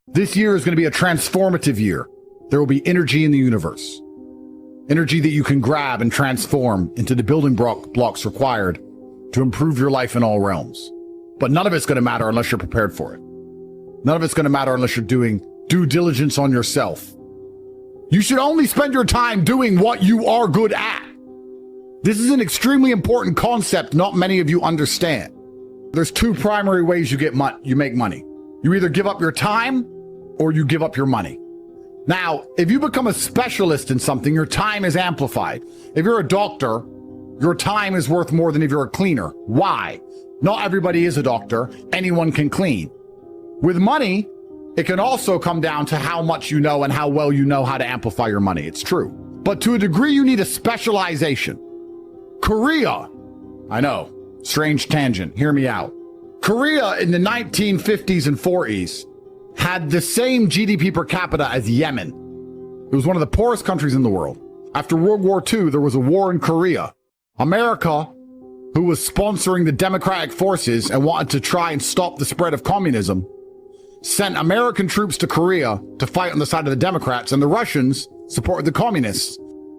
This year is going to be a transformative year. There will be energy in the universe. Energy that you can grab and transform into the building blocks required to improve your life in all realms. But none of it's going to matter unless you're prepared for it. None of it's going to matter unless you're doing due diligence on yourself. You should only spend your time doing what you are good at. This is an extremely important concept not many of you understand. There's two primary ways you make money. You either give up your time or you give up your money. Now, if you become a specialist in something, your time is amplified. If you're a doctor, your time is worth more than if you're a cleaner. Why? Not everybody is a doctor. Anyone can clean. With money, it can also come down to how much you know and how well you know how to amplify your money. It's true. But to a degree, you need a specialization. Korea, I know, strange tangent, hear me out. Korea in the 1950s and 40s had the same GDP per capita as Yemen. It was one of the poorest countries in the world. After World War II, there was a war in Korea. America, who was sponsoring the democratic forces and wanted to try and stop the spread of communism, sent American troops to Korea to fight on the side of the Democrats, and the Russians supported the communists.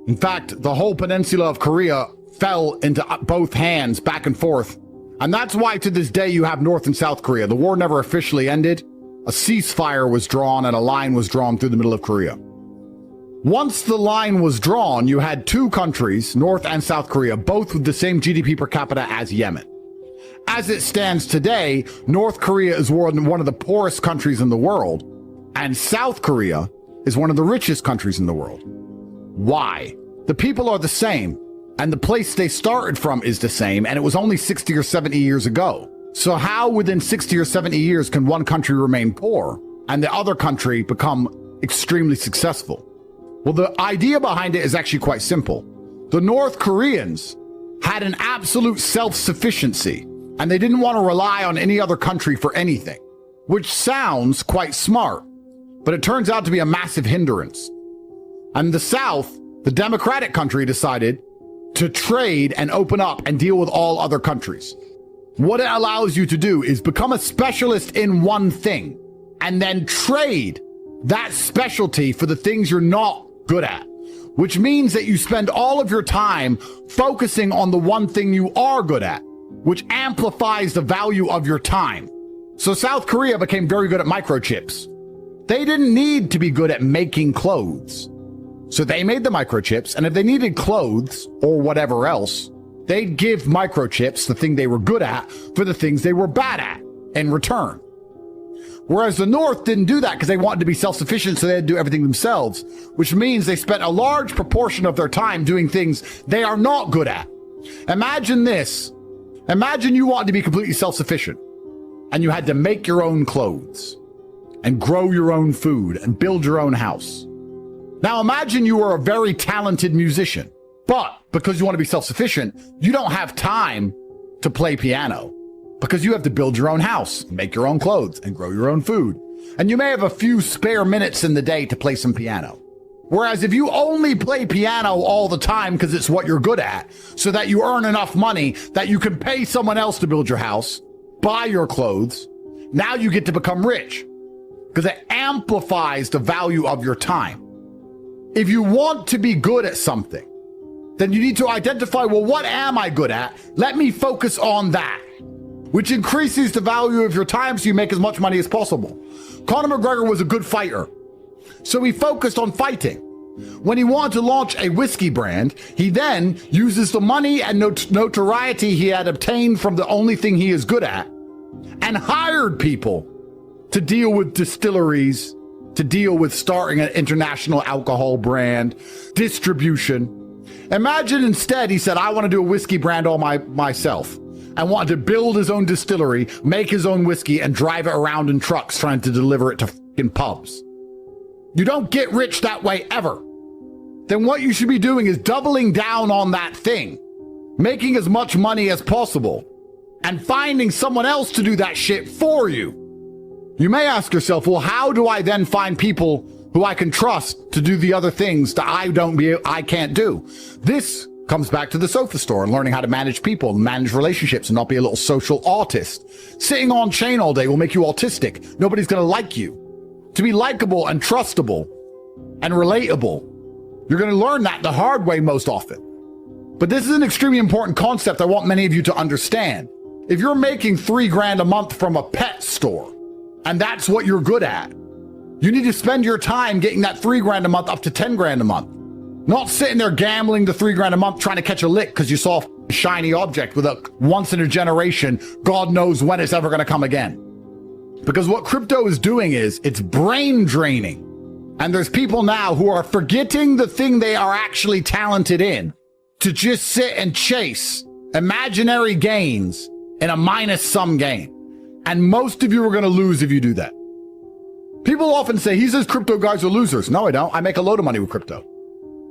In fact, the whole peninsula of Korea fell into both hands back and forth. And that's why to this day you have North and South Korea. The war never officially ended. A ceasefire was drawn and a line was drawn through the middle of Korea. Once the line was drawn, you had two countries, North and South Korea, both with the same GDP per capita as Yemen. As it stands today, North Korea is one of the poorest countries in the world, and South Korea is one of the richest countries in the world. Why? The people are the same, and the place they started from is the same, and it was only 60 or 70 years ago. So how within 60 or 70 years can one country remain poor and the other country become extremely successful? Well, the idea behind it is actually quite simple. The North Koreans had an absolute self-sufficiency, and they didn't want to rely on any other country for anything, which sounds quite smart, but it turns out to be a massive hindrance. And the South, the democratic country, decided to trade and open up and deal with all other countries. What it allows you to do is become a specialist in one thing and then trade that specialty for the things you're not good at, which means that you spend all of your time focusing on the one thing you are good at, which amplifies the value of your time. So South Korea became very good at microchips. They didn't need to be good at making clothes. So they made the microchips, and if they needed clothes or whatever else, they'd give microchips, the thing they were good at, for the things they were bad at in return. Whereas the North didn't do that because they wanted to be self-sufficient, so they had to do everything themselves, which means they spent a large proportion of their time doing things they are not good at. Imagine this. Imagine you wanted to be completely self-sufficient, and you had to make your own clothes and grow your own food and build your own house. Now imagine you were a very talented musician, but because you want to be self-sufficient, you don't have time to play piano because you have to build your own house, make your own clothes, and grow your own food. And you may have a few spare minutes in the day to play some piano. Whereas if you only play piano all the time because it's what you're good at, so that you earn enough money that you can pay someone else to build your house, buy your clothes, now you get to become rich because it amplifies the value of your time. If you want to be good at something, then you need to identify, well, what am I good at? Let me focus on that, which increases the value of your time so you make as much money as possible. Conor McGregor was a good fighter, so he focused on fighting. When he wanted to launch a whiskey brand, he then uses the money and notoriety he had obtained from the only thing he is good at and hired people to deal with distilleries, to deal with starting an international alcohol brand, distribution. Imagine instead he said, I want to do a whiskey brand all myself, and wanted to build his own distillery, make his own whiskey, and drive it around in trucks trying to deliver it to fucking pubs. You don't get rich that way ever. Then what you should be doing is doubling down on that thing, making as much money as possible, and finding someone else to do that shit for you. You may ask yourself, well, how do I then find people who I can trust to do the other things that I can't do? This comes back to the sofa store and learning how to manage people, manage relationships, and not be a little social autist. Sitting on chain all day will make you autistic. Nobody's going to like you. to be likable and trustable and relatable. You're going to learn that the hard way most often. But this is an extremely important concept I want many of you to understand. If you're making $3,000 a month from a pet store, and that's what you're good at, you need to spend your time getting that $3,000 a month up to $10,000 a month. Not sitting there gambling the $3,000 a month trying to catch a lick because you saw a shiny object with a once in a generation, God knows when it's ever going to come again. Because what crypto is doing is it's brain draining. And there's people now who are forgetting the thing they are actually talented in to just sit and chase imaginary gains in a minus sum game. And most of you are going to lose if you do that. People often say, he says crypto guys are losers. No, I don't. I make a load of money with crypto.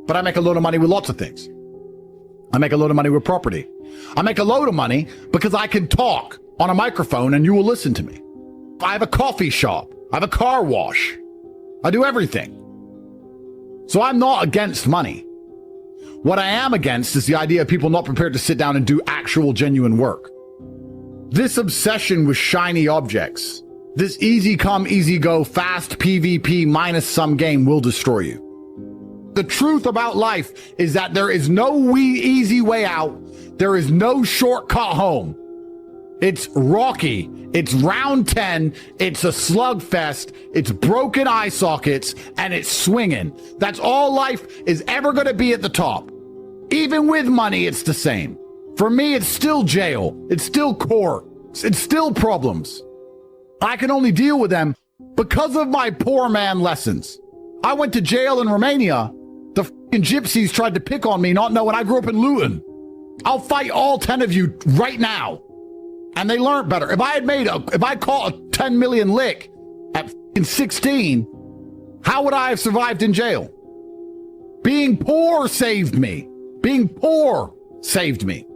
But I make a load of money with lots of things. I make a load of money with property. I make a load of money because I can talk on a microphone and you will listen to me. I have a coffee shop. I have a car wash. I do everything. So I'm not against money. What I am against is the idea of people not prepared to sit down and do actual genuine work. This obsession with shiny objects, this easy come, easy go, fast PvP minus some game will destroy you. The truth about life is that there is no easy way out. There is no shortcut home. It's rocky. It's round 10. It's a slugfest. It's broken eye sockets and it's swinging. That's all life is ever going to be at the top. Even with money, it's the same. For me, it's still jail. It's still court. It's still problems. I can only deal with them because of my poor man lessons. I went to jail in Romania. The fucking gypsies tried to pick on me, not knowing I grew up in Luton. I'll fight all 10 of you right now. And they learned better. If I caught a 10 million lick at 16, how would I have survived in jail? Being poor saved me. Being poor saved me.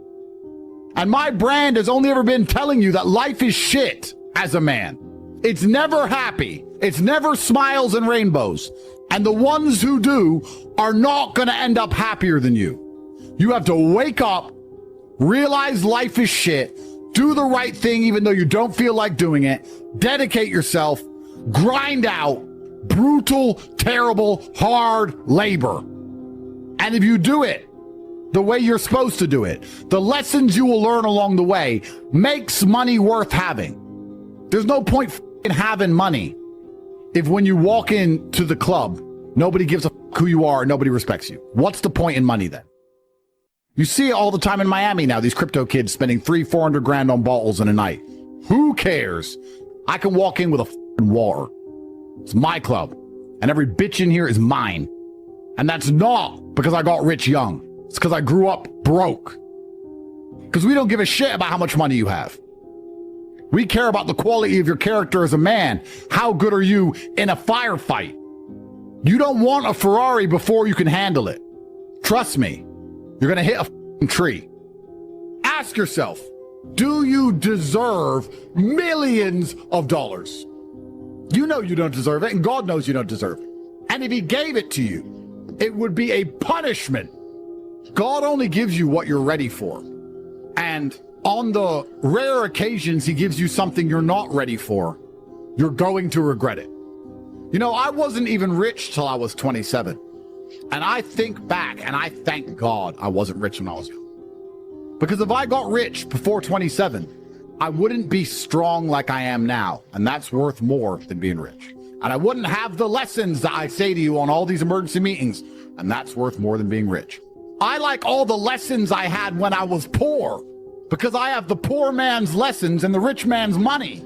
And my brand has only ever been telling you that life is shit as a man. It's never happy. It's never smiles and rainbows. And the ones who do are not going to end up happier than you. You have to wake up, realize life is shit, do the right thing even though you don't feel like doing it, dedicate yourself, grind out brutal, terrible, hard labor. And if you do it the way you're supposed to do it, the lessons you will learn along the way makes money worth having. There's no point in having money if when you walk into the club, nobody gives a who you are, nobody respects you. What's the point in money then? You see it all the time in Miami now, these crypto kids spending $300-400 grand on bottles in a night. Who cares? I can walk in with a water. It's my club. And every bitch in here is mine. And that's not because I got rich young. It's because I grew up broke. Because we don't give a shit about how much money you have. We care about the quality of your character as a man. How good are you in a firefight? You don't want a Ferrari before you can handle it. Trust me, you're going to hit a tree. Ask yourself, do you deserve millions of dollars? You know you don't deserve it, and God knows you don't deserve it. And if he gave it to you, it would be a punishment. God only gives you what you're ready for. And on the rare occasions he gives you something you're not ready for, you're going to regret it. You know, I wasn't even rich till I was 27. And I think back and I thank God I wasn't rich when I was young. Because if I got rich before 27, I wouldn't be strong like I am now. And that's worth more than being rich. And I wouldn't have the lessons that I say to you on all these emergency meetings. And that's worth more than being rich. I like all the lessons I had when I was poor, because I have the poor man's lessons and the rich man's money.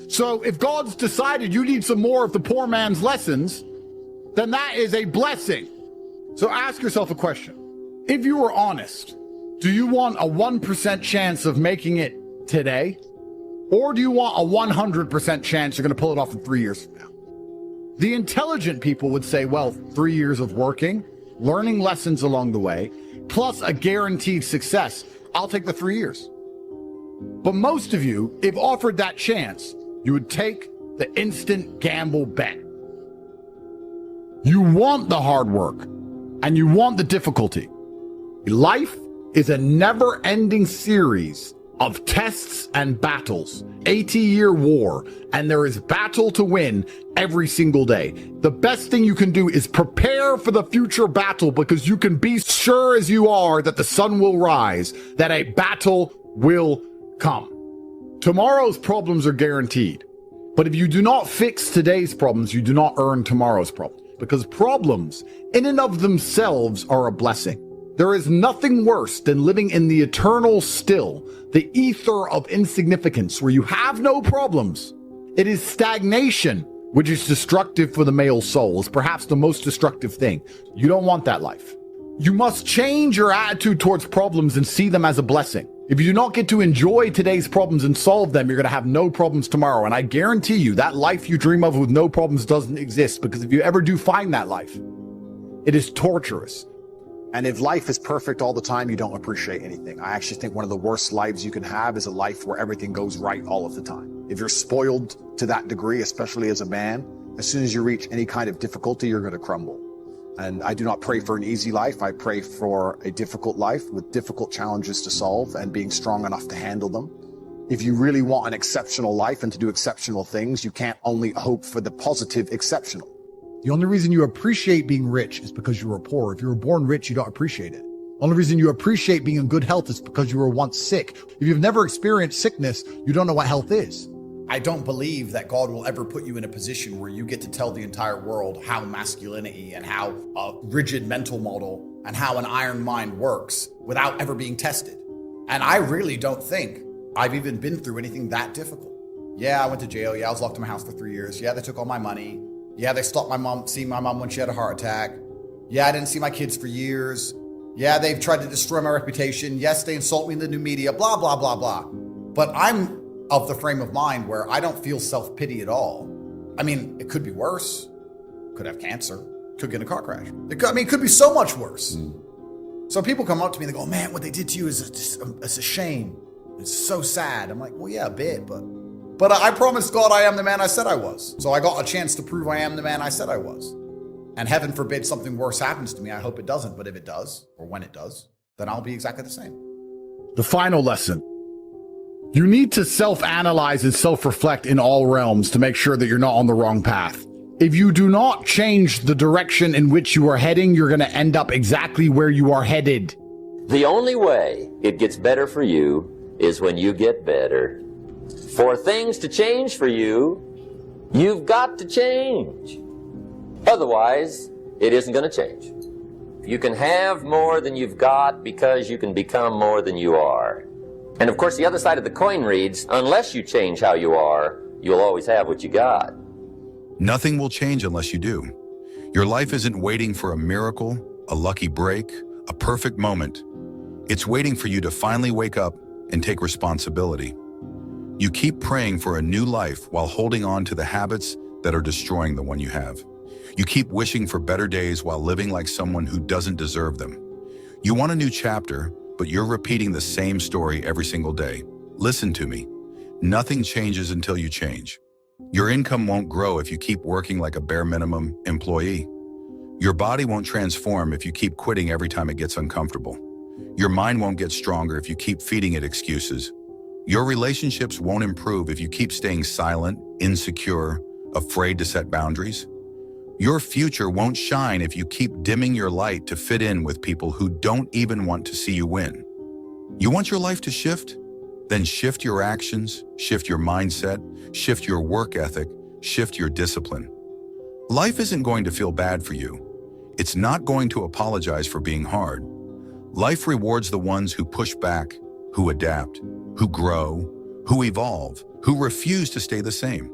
So if God's decided you need some more of the poor man's lessons, then that is a blessing. So ask yourself a question. If you were honest, do you want a 1% chance of making it today? Or do you want a 100% chance you're going to pull it off in 3 years from now? The intelligent people would say, well, 3 years of working, learning lessons along the way, plus a guaranteed success. I'll take the 3 years. But most of you, if offered that chance, you would take the instant gamble bet. You want the hard work and you want the difficulty. Life is a never-ending series of tests and battles, 80-year war, and there is battle to win every single day. The best thing you can do is prepare for the future battle, because you can be sure as you are that the sun will rise, that a battle will come. Tomorrow's problems are guaranteed. But if you do not fix today's problems, you do not earn tomorrow's problems, because problems in and of themselves are a blessing. There is nothing worse than living in the eternal still, the ether of insignificance, where you have no problems. It is stagnation, which is destructive for the male soul. It's perhaps the most destructive thing. You don't want that life. You must change your attitude towards problems and see them as a blessing. If you do not get to enjoy today's problems and solve them, you're going to have no problems tomorrow. And I guarantee you that life you dream of with no problems doesn't exist, because if you ever do find that life, it is torturous. And if life is perfect all the time, you don't appreciate anything. I actually think one of the worst lives you can have is a life where everything goes right all of the time. If you're spoiled to that degree, especially as a man, as soon as you reach any kind of difficulty, you're going to crumble. And I do not pray for an easy life. I pray for a difficult life with difficult challenges to solve and being strong enough to handle them. If you really want an exceptional life and to do exceptional things, you can't only hope for the positive exceptional. The only reason you appreciate being rich is because you were poor. If you were born rich, you don't appreciate it. The only reason you appreciate being in good health is because you were once sick. If you've never experienced sickness, you don't know what health is. I don't believe that God will ever put you in a position where you get to tell the entire world how masculinity and how a rigid mental model and how an iron mind works without ever being tested. And I really don't think I've even been through anything that difficult. Yeah, I went to jail. Yeah, I was locked in my house for 3 years. Yeah, they took all my money. Yeah, they stopped seeing my mom when she had a heart attack. Yeah, I didn't see my kids for years. Yeah, they've tried to destroy my reputation. Yes, they insult me in the new media, blah, blah, blah, blah. But I'm of the frame of mind where I don't feel self-pity at all. I mean, it could be worse. Could have cancer. Could get in a car crash. It could be so much worse. So people come up to me and they go, man, what they did to you is it's a shame. It's so sad. I'm like, well, yeah, a bit, but I promised God I am the man I said I was. So I got a chance to prove I am the man I said I was. And heaven forbid something worse happens to me. I hope it doesn't. But if it does, or when it does, then I'll be exactly the same. The final lesson. You need to self-analyze and self-reflect in all realms to make sure that you're not on the wrong path. If you do not change the direction in which you are heading, you're going to end up exactly where you are headed. The only way it gets better for you is when you get better. For things to change for you, you've got to change. Otherwise, it isn't going to change. You can have more than you've got because you can become more than you are. And of course, the other side of the coin reads, unless you change how you are, you'll always have what you got. Nothing will change unless you do. Your life isn't waiting for a miracle, a lucky break, a perfect moment. It's waiting for you to finally wake up and take responsibility. You keep praying for a new life while holding on to the habits that are destroying the one you have. You keep wishing for better days while living like someone who doesn't deserve them. You want a new chapter, but you're repeating the same story every single day. Listen to me. Nothing changes until you change. Your income won't grow if you keep working like a bare minimum employee. Your body won't transform if you keep quitting every time it gets uncomfortable. Your mind won't get stronger if you keep feeding it excuses. Your relationships won't improve if you keep staying silent, insecure, afraid to set boundaries. Your future won't shine if you keep dimming your light to fit in with people who don't even want to see you win. You want your life to shift? Then shift your actions, shift your mindset, shift your work ethic, shift your discipline. Life isn't going to feel bad for you. It's not going to apologize for being hard. Life rewards the ones who push back, who adapt, who grow, who evolve, who refuse to stay the same.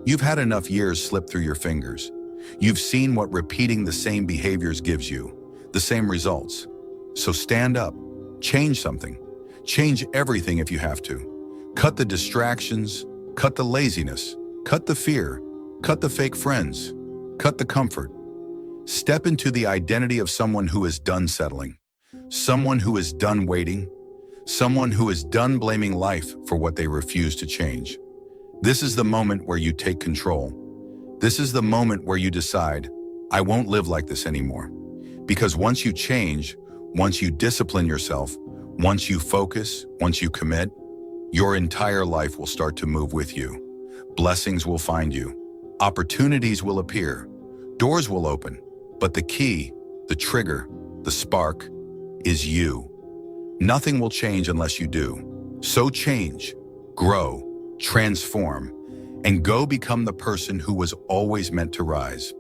You've had enough years slip through your fingers. You've seen what repeating the same behaviors gives you, the same results. So stand up, change something. Change everything if you have to. Cut the distractions, cut the laziness, cut the fear, cut the fake friends, cut the comfort. Step into the identity of someone who is done settling, someone who is done waiting, someone who is done blaming life for what they refuse to change. This is the moment where you take control. This is the moment where you decide, I won't live like this anymore. Because once you change, once you discipline yourself, once you focus, once you commit, your entire life will start to move with you. Blessings will find you. Opportunities will appear. Doors will open. But the key, the trigger, the spark is you. Nothing will change unless you do. So change, grow, transform, and go become the person who was always meant to rise.